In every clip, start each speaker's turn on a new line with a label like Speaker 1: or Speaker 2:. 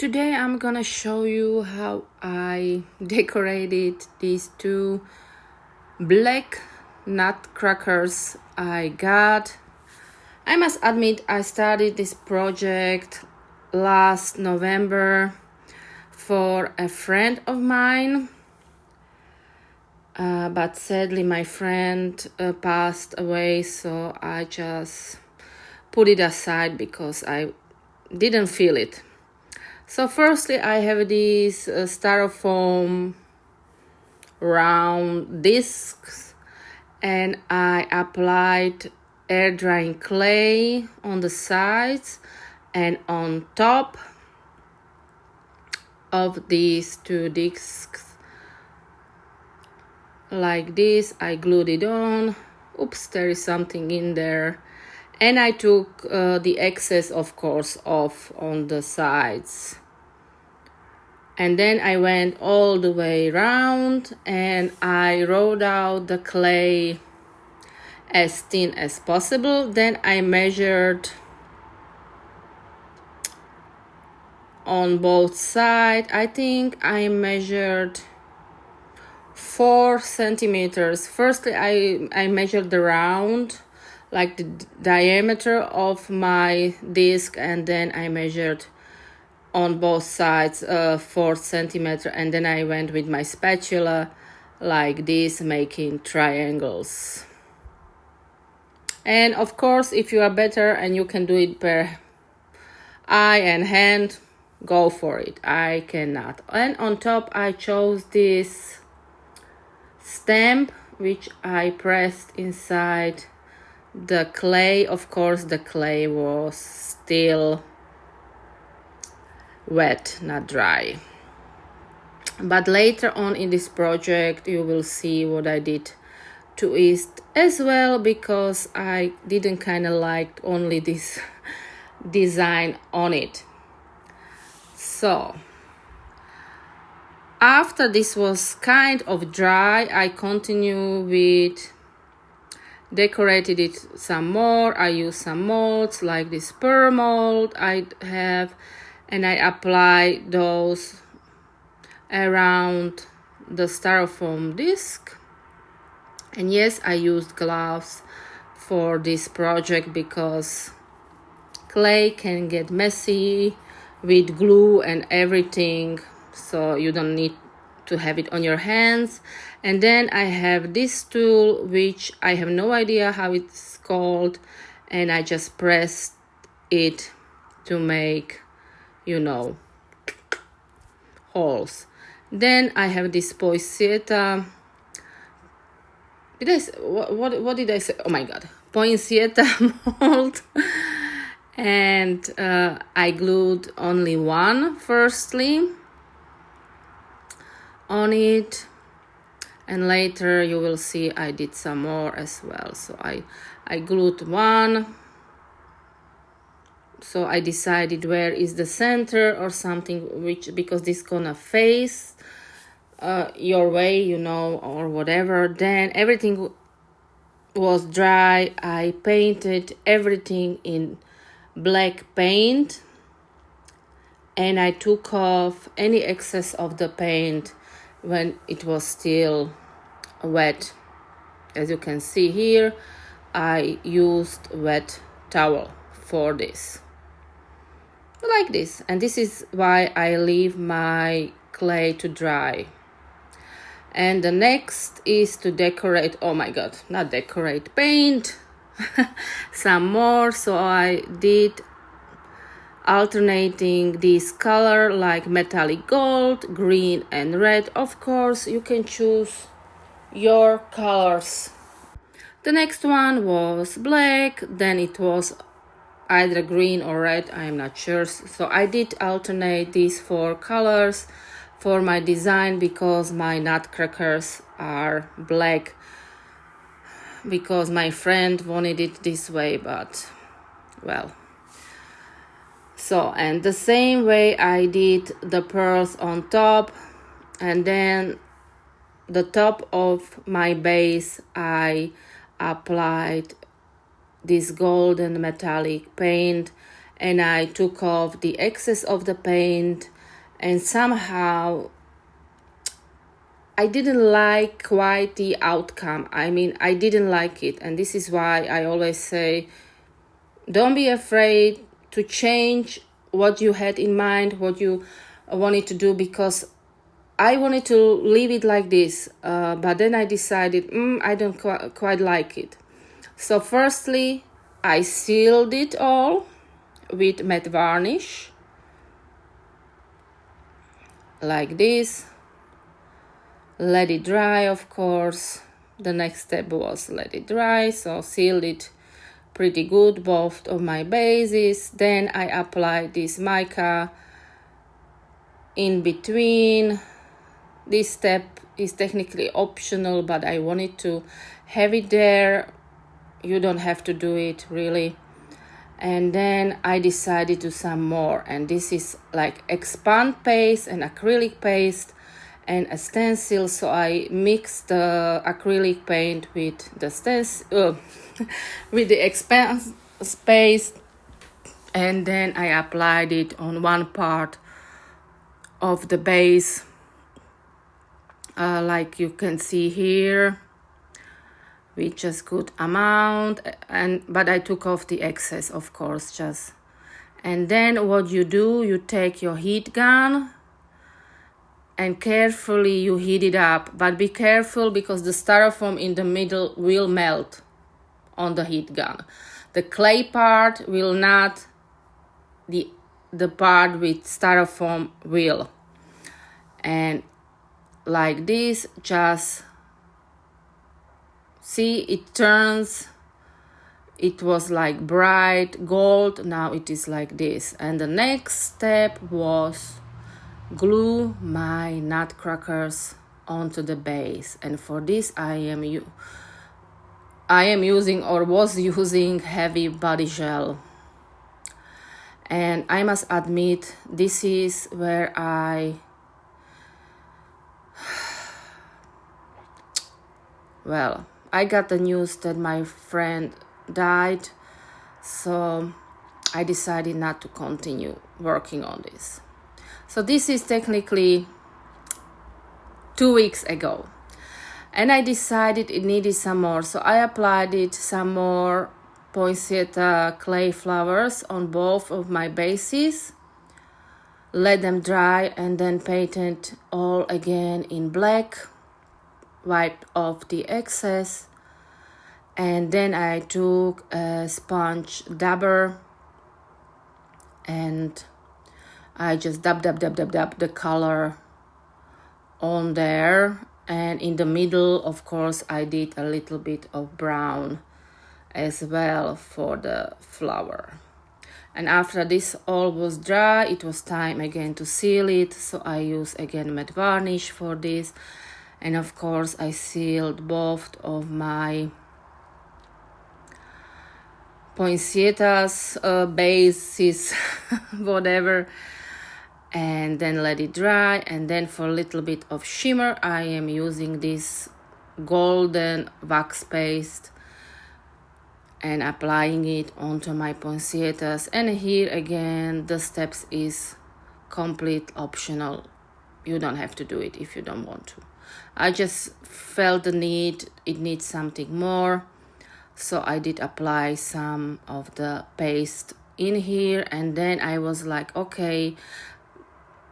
Speaker 1: Today I'm gonna show you how I decorated these two black nutcrackers I got. I must admit I started this project last November for a friend of mine, but sadly my friend passed away, so I just put it aside because I didn't feel it. So firstly, I have these styrofoam round discs, and I applied air drying clay on the sides, and on top of these two discs like this, I glued it on. Oops, there is something in there. And I took the excess, of course, off on the sides. And then I went all the way around and I rolled out the clay as thin as possible. Then I measured on both sides. I think I measured 4 centimeters. Firstly, I measured the round, like the diameter of my disc, and then I measured on both sides 4 centimeters, and then I went with my spatula like this, making triangles. And of course, if you are better and you can do it per eye and hand, go for it. I cannot. And on top I chose this stamp which I pressed inside the clay. Of course, the clay was still wet, not dry. But later on in this project you will see what I did to it as well, because I didn't kind of like only this design on it. So after this was kind of dry, I continue with decorated it some more. I used some molds like this pearl mold I have, and I apply those around the styrofoam disc. And yes, I used gloves for this project because clay can get messy with glue and everything, so you don't need to have it on your hands. And then I have this tool which I have no idea how it's called, and I just pressed it to make, holes. Then I have this poinsettia. What did I say? Oh my god, poinsettia mold. And I glued only one firstly on it, and later you will see I did some more as well. So I glued one. So I decided where is the center or something, because this gonna face your way, or whatever. Then everything was dry. I painted everything in black paint, and I took off any excess of the paint when it was still wet. As you can see here, I used wet towel for this, like this. And this is why I leave my clay to dry. And the next is to decorate, oh my god, not decorate, paint some more. So I did alternating this color like metallic gold, green and red. Of course, you can choose your colors. The next one was black, then it was either green or red, I am not sure. So I did alternate these 4 colors for my design, because my nutcrackers are black, because my friend wanted it this way, but well. So, and the same way I did the pearls on top, and then the top of my base I applied this golden metallic paint, and I took off the excess of the paint and somehow I didn't like quite the outcome. I mean, I didn't like it, and this is why I always say, don't be afraid to change what you had in mind, what you wanted to do, because I wanted to leave it like this, but then I decided I don't quite like it. So firstly, I sealed it all with matte varnish, like this. Let it dry, of course. The next step was let it dry, so sealed it pretty good, both of my bases. Then I applied this mica in between. This step is technically optional, but I wanted to have it there. You don't have to do it really. And then I decided to some more, and this is like expand paste and acrylic paste and a stencil. So I mixed the acrylic paint with the stencil with the expand paste, and then I applied it on one part of the base, like you can see here, with just good amount, but I took off the excess, of course, just. And then what you do, you take your heat gun and carefully you heat it up, but be careful because the styrofoam in the middle will melt on the heat gun. The clay part will not, the part with styrofoam will. And like this, just see, it turns. It was like bright gold, now it is like this. And the next step was glue my nutcrackers onto the base, and for this I am using, or was using, heavy body gel. And I must admit, this is where I got the news that my friend died, so I decided not to continue working on this. So this is technically 2 weeks ago, and I decided it needed some more, so I applied it some more poinsettia clay flowers on both of my bases, let them dry, and then painted all again in black, wiped off the excess, and then I took a sponge dabber and I just dab the color on there, and in the middle, of course, I did a little bit of brown as well for the flower. And after this all was dry, it was time again to seal it, so I use again matte varnish for this. And of course I sealed both of my poinsettias bases whatever, and then let it dry. And then for a little bit of shimmer, I am using this golden wax paste and applying it onto my poinsettias. And here again, the steps is complete optional. You don't have to do it if you don't want to. I just felt the need, it needs something more, so I did apply some of the paste in here. And then I was like, okay,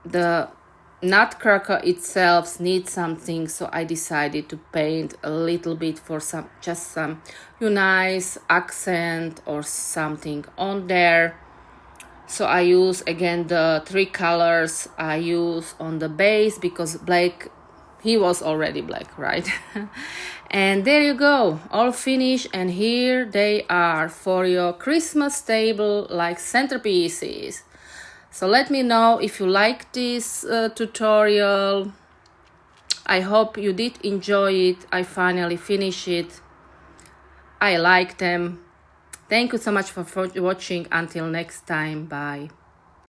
Speaker 1: the nutcracker itself needs something, so I decided to paint a little bit for some nice accent or something on there. So I use again the 3 colors I use on the base, because black, he was already black, right? And there you go, all finished, and here they are for your Christmas table, like centerpieces. So let me know if you like this tutorial. I hope you did enjoy it. I finally finished it. I like them. Thank you so much for watching. Until next time, bye.